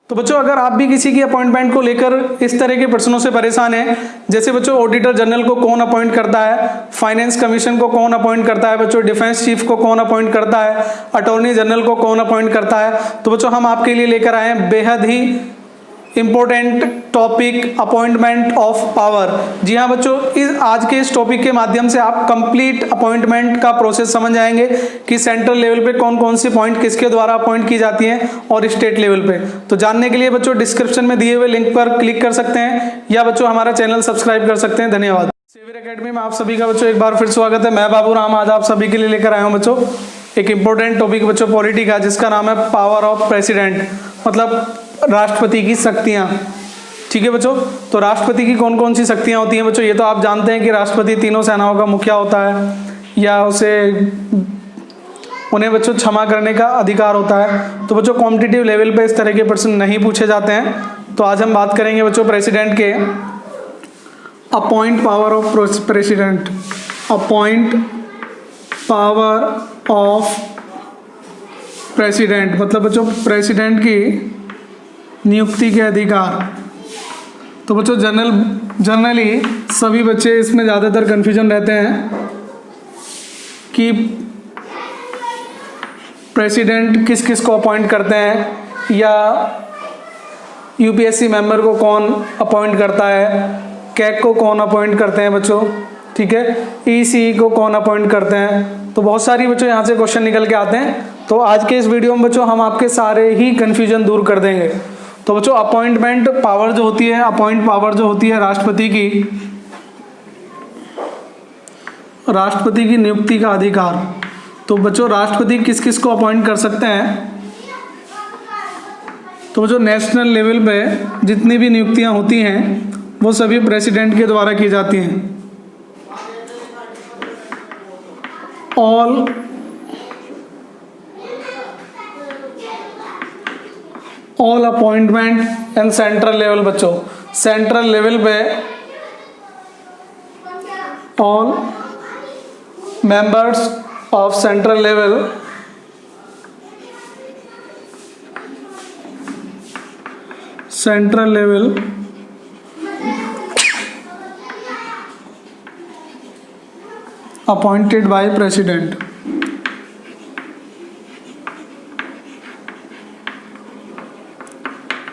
तो बच्चों अगर आप भी किसी की अपॉइंटमेंट को लेकर इस तरह के प्रश्नों से परेशान हैं, जैसे बच्चों ऑडिटर जनरल को कौन अपॉइंट करता है, फाइनेंस कमीशन को कौन अपॉइंट करता है, बच्चों डिफेंस चीफ को कौन अपॉइंट करता है, अटॉर्नी जनरल को कौन अपॉइंट करता है, तो बच्चों हम आपके लिए लेकर आए हैं बेहद ही important topic appointment of power. जी हाँ बच्चों, आज के इस टॉपिक के माध्यम से आप कंप्लीट अपॉइंटमेंट का प्रोसेस समझ जाएंगे कि सेंट्रल लेवल पे कौन कौन सी पॉइंट किसके द्वारा अपॉइंट की जाती हैं और स्टेट लेवल पे। तो जानने के लिए बच्चों डिस्क्रिप्शन में दिए हुए लिंक पर क्लिक कर सकते हैं या बच्चों हमारा चैनल सब्सक्राइब कर सकते हैं। धन्यवाद। सेवियर एकेडमी में आप सभी का बच्चों एक बार फिर स्वागत है। मैं बाबू राम आज आप सभी के लिए लेकर आया हूँ बच्चों एक इंपॉर्टेंट टॉपिक बच्चों पॉलिटी का, जिसका नाम है पावर ऑफ प्रेसिडेंट, मतलब राष्ट्रपति की शक्तियां। ठीक है बच्चों, तो राष्ट्रपति की कौन कौन सी शक्तियां होती हैं बच्चों, ये तो आप जानते हैं कि राष्ट्रपति तीनों सेनाओं का मुखिया होता है या उन्हें बच्चों क्षमा करने का अधिकार होता है। तो बच्चों कॉम्पिटिटिव लेवल पे इस तरह के प्रश्न नहीं पूछे जाते हैं। तो आज हम बात करेंगे बच्चों प्रेसिडेंट के appoint power of president, appoint power of president, मतलब बच्चों प्रेसिडेंट की नियुक्ति के अधिकार। तो बच्चों जनरली सभी बच्चे इसमें ज़्यादातर कन्फ्यूजन रहते हैं कि प्रेसिडेंट किस किस को अपॉइंट करते हैं या यूपीएससी मेंबर को कौन अपॉइंट करता है, कैग को कौन अपॉइंट करते हैं बच्चों, ठीक है, ईसी को कौन अपॉइंट करते हैं। तो बहुत सारी बच्चों यहाँ से क्वेश्चन निकल के आते हैं। तो आज के इस वीडियो में बच्चों हम आपके सारे ही कन्फ्यूजन दूर कर देंगे। तो बच्चों अपॉइंटमेंट पावर जो होती है, अपॉइंट पावर जो होती है राष्ट्रपति की नियुक्ति का अधिकार। तो बच्चों राष्ट्रपति किस किस को अपॉइंट कर सकते हैं, तो बच्चों नेशनल लेवल पे जितनी भी नियुक्तियां होती हैं वो सभी प्रेसिडेंट के द्वारा की जाती हैं। All appointment and central level बच्चों, सेंट्रल लेवल पे all members of central level appointed by president.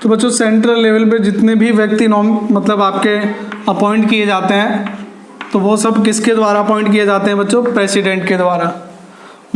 तो बच्चों सेंट्रल लेवल पे जितने भी व्यक्ति मतलब आपके अपॉइंट किए जाते हैं तो वो सब किसके द्वारा अपॉइंट किए जाते हैं बच्चों, प्रेसिडेंट के द्वारा।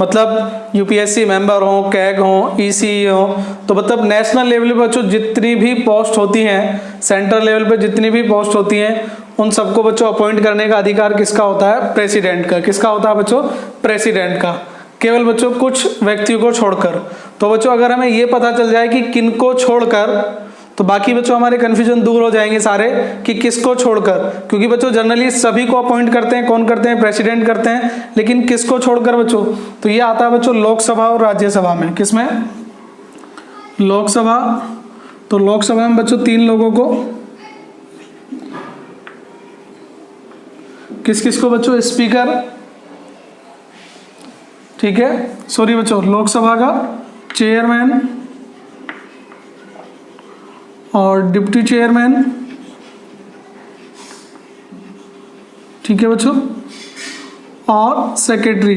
मतलब यूपीएससी मेंबर हो, कैग हो, ईसी हो, तो मतलब नेशनल लेवल पे बच्चों जितनी भी पोस्ट होती हैं, सेंट्रल लेवल पे जितनी भी पोस्ट होती हैं, उन सबको बच्चों अपॉइंट करने का अधिकार किसका होता है, प्रेसिडेंट का। किसका होता है बच्चों, प्रेसिडेंट का, केवल बच्चों कुछ व्यक्तियों को छोड़कर। तो बच्चों अगर हमें ये पता चल जाए कि किनको छोड़कर, तो बाकी बच्चों हमारे कन्फ्यूजन दूर हो जाएंगे सारे कि किसको छोड़कर, क्योंकि बच्चों जनरली सभी को अपॉइंट करते हैं, कौन करते हैं, प्रेसिडेंट करते हैं, लेकिन किसको छोड़कर बच्चों, तो ये आता है बच्चों लोकसभा और राज्यसभा में। किसमें, लोकसभा। तो लोकसभा में बच्चों 3 लोगों को, किस किस को बच्चों, स्पीकर, ठीक है, सॉरी बच्चों लोकसभा का चेयरमैन और डिप्टी चेयरमैन, ठीक है बच्चों, और सेक्रेटरी।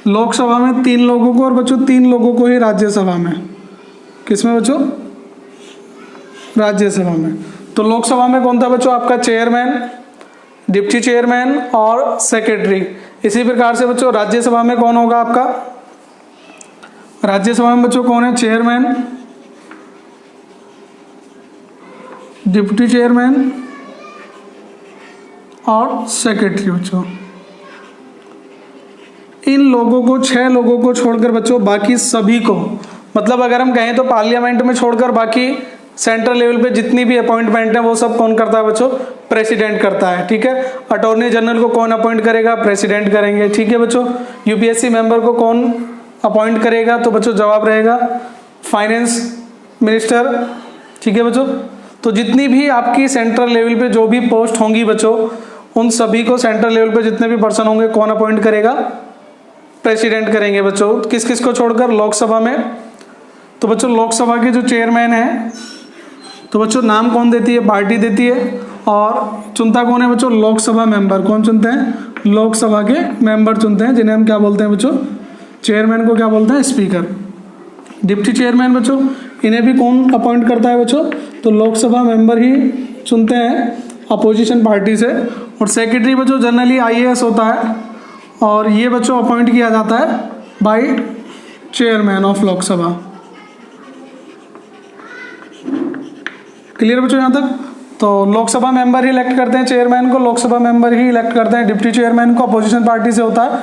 लोकसभा में 3 लोगों को और बच्चों 3 लोगों को ही राज्यसभा में। किसमें बच्चों, राज्यसभा में। तो लोकसभा में कौन था बच्चों, आपका चेयरमैन, डिप्टी चेयरमैन और सेक्रेटरी। इसी प्रकार से बच्चों राज्यसभा में कौन होगा आपका, राज्यसभा में बच्चों कौन है, चेयरमैन, डिप्टी चेयरमैन और सेक्रेटरी बच्चों। इन लोगों को, 6 लोगों को छोड़कर बच्चों बाकी सभी को, मतलब अगर हम कहें तो पार्लियामेंट में छोड़कर बाकी सेंट्रल लेवल पे जितनी भी अपॉइंटमेंट है वो सब कौन करता है बच्चों, प्रेसिडेंट करता है। ठीक है, अटॉर्नी जनरल को कौन अपॉइंट करेगा, प्रेसिडेंट करेंगे। ठीक है बच्चों, यूपीएससी मेंबर को कौन अपॉइंट करेगा, तो बच्चों जवाब रहेगा फाइनेंस मिनिस्टर। ठीक है बच्चों, तो जितनी भी आपकी सेंट्रल लेवल पे जो भी पोस्ट होंगी बच्चों, उन सभी को सेंट्रल लेवल पे जितने भी पर्सन होंगे कौन अपॉइंट करेगा, प्रेसिडेंट करेंगे बच्चों। किस किस को छोड़कर, लोकसभा में तो बच्चों लोकसभा के जो चेयरमैन हैं, तो बच्चों नाम कौन देती है? पार्टी देती है। और चुनता कौन है बच्चों? लोकसभा मेंबर। कौन चुनते हैं? लोकसभा के मेंबर चुनते हैं, जिन्हें हम क्या बोलते हैं बच्चों? चेयरमैन को क्या बोलते हैं? स्पीकर। डिप्टी चेयरमैन बच्चों, इन्हें भी कौन अपॉइंट करता है बच्चों? तो लोकसभा मेंबर ही चुनते हैं अपोजिशन पार्टी से। और सेक्रेटरी बच्चों जनरली IAS होता है, और ये बच्चों अपॉइंट किया जाता है by chairman of Lok Sabha. Clear बच्चों यहाँ तक? तो लोकसभा मेंबर ही इलेक्ट करते हैं चेयरमैन को, लोकसभा मेंबर ही इलेक्ट करते हैं डिप्टी चेयरमैन को, अपोजिशन पार्टी से होता है।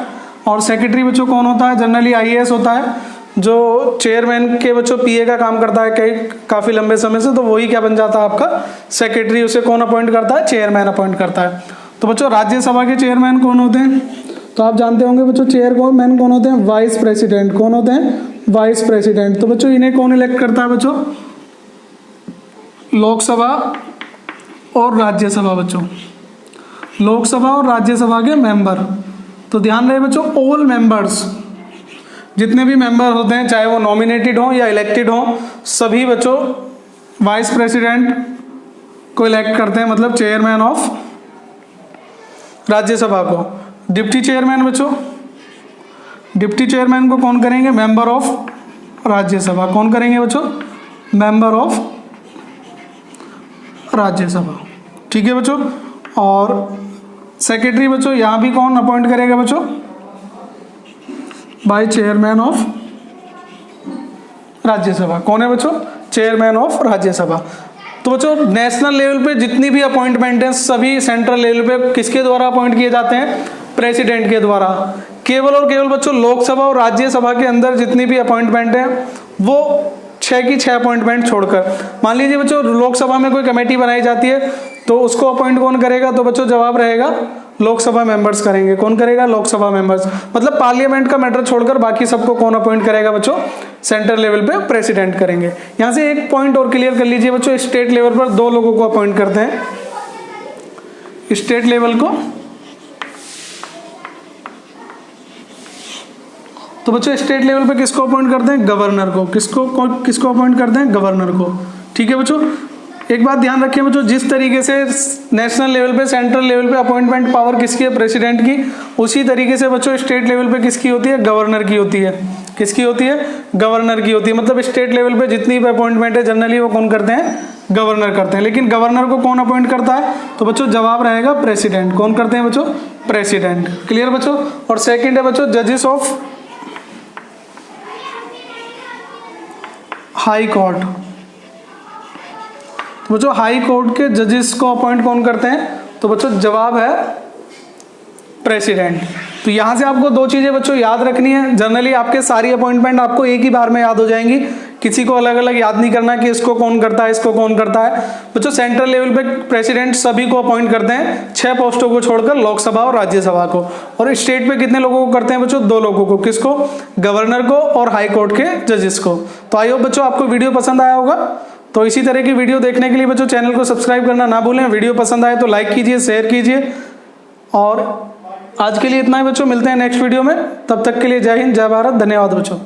और सेक्रेटरी बच्चों कौन होता है? जनरली IAS होता है, जो चेयरमैन के बच्चों PA का काम करता है काफ़ी लंबे समय से, तो वही क्या बन जाता है आपका? सेक्रेटरी। उसे कौन अपॉइंट करता है? चेयरमैन अपॉइंट करता है। तो बच्चों राज्यसभा के चेयरमैन कौन होते हैं? तो आप जानते होंगे बच्चों चेयरमैन कौन होते हैं? Vice president. कौन होते हैं? Vice president. तो बच्चों इन्हें कौन इलेक्ट करता है बच्चों? लोकसभा और राज्यसभा बच्चों, लोकसभा और राज्यसभा के मेंबर। तो ध्यान रहे बच्चों, ऑल मेंबर्स, जितने भी मेंबर होते हैं, चाहे वो नॉमिनेटेड हो या इलेक्टेड हो, सभी बच्चों वाइस प्रेसिडेंट को इलेक्ट करते हैं, मतलब चेयरमैन ऑफ राज्यसभा को। डिप्टी चेयरमैन बच्चों, डिप्टी चेयरमैन को कौन करेंगे? Member of Rajya Sabha. कौन करेंगे बच्चों? Member of Rajya Sabha. ठीक है बच्चों। और सेक्रेटरी बच्चों यहाँ भी कौन अपॉइंट करेगा बच्चों? By chairman of Rajya Sabha. कौन है बच्चों? Chairman of Rajya Sabha. तो बच्चों नेशनल लेवल पे जितनी भी अपॉइंटमेंट हैं, सभी सेंट्रल लेवल पे किसके द्वारा अपॉइंट किए जाते हैं? प्रेसिडेंट के द्वारा। केवल और केवल बच्चों लोकसभा और राज्यसभा के अंदर जितनी भी अपॉइंटमेंट है, वो 6 की 6 अपॉइंटमेंट छोड़कर। मान लीजिए बच्चों लोकसभा में कोई कमेटी बनाई जाती है, तो उसको अपॉइंट कौन करेगा? तो बच्चों जवाब रहेगा लोकसभा मेंबर्स करेंगे। कौन करेगा? लोकसभा मेंबर्स। मतलब पार्लियामेंट का मैटर छोड़कर बाकी सबको कौन अपॉइंट करेगा बच्चों? सेंट्रल लेवल पे प्रेसिडेंट करेंगे। यहाँ से एक पॉइंट और क्लियर कर लीजिए बच्चों, स्टेट लेवल पर 2 लोगों को अपॉइंट करते हैं। स्टेट लेवल को, तो बच्चों स्टेट लेवल पे किसको अपॉइंट करते हैं? गवर्नर को। किसको अपॉइंट करते हैं? गवर्नर को। ठीक है बच्चों। एक बात ध्यान रखिए बच्चों, जिस तरीके से नेशनल लेवल पे, सेंट्रल लेवल पे अपॉइंटमेंट पावर किसकी है? प्रेसिडेंट की। उसी तरीके से बच्चों स्टेट लेवल पे किसकी होती है? गवर्नर की होती है। किसकी होती है? गवर्नर की होती है। मतलब स्टेट लेवल पे जितनी भी अपॉइंटमेंट है जनरली वो कौन करते हैं? गवर्नर करते हैं। लेकिन गवर्नर को कौन अपॉइंट करता है? तो बच्चों जवाब रहेगा प्रेसिडेंट। कौन करते हैं बच्चों? प्रेसिडेंट। क्लियर बच्चों। और सेकेंड है बच्चों जजेस ऑफ हाई कोर्ट। बच्चों हाई कोर्ट के जजेस को अपॉइंट कौन करते हैं? तो बच्चों जवाब है प्रेसिडेंट। तो यहाँ से आपको 2 चीज़ें बच्चों याद रखनी है। जनरली आपके सारी अपॉइंटमेंट आपको एक ही बार में याद हो जाएंगी, किसी को अलग अलग याद नहीं करना कि इसको कौन करता है, इसको कौन करता है। बच्चों सेंट्रल लेवल पे प्रेसिडेंट सभी को अपॉइंट करते हैं, 6 पोस्टों को छोड़कर, लोकसभा और राज्यसभा को। और स्टेट पे कितने लोगों को करते हैं बच्चों? 2 लोगों को। किसको? गवर्नर को और हाई कोर्ट के जजेस को। तो आई होप बच्चों आपको वीडियो पसंद आया होगा। तो इसी तरह की वीडियो देखने के लिए बच्चों चैनल को सब्सक्राइब करना ना भूलें। वीडियो पसंद आए तो लाइक कीजिए, शेयर कीजिए। और आज के लिए इतना ही बच्चों, मिलते हैं नेक्स्ट वीडियो में। तब तक के लिए जय हिंद, जय भारत, धन्यवाद बच्चों।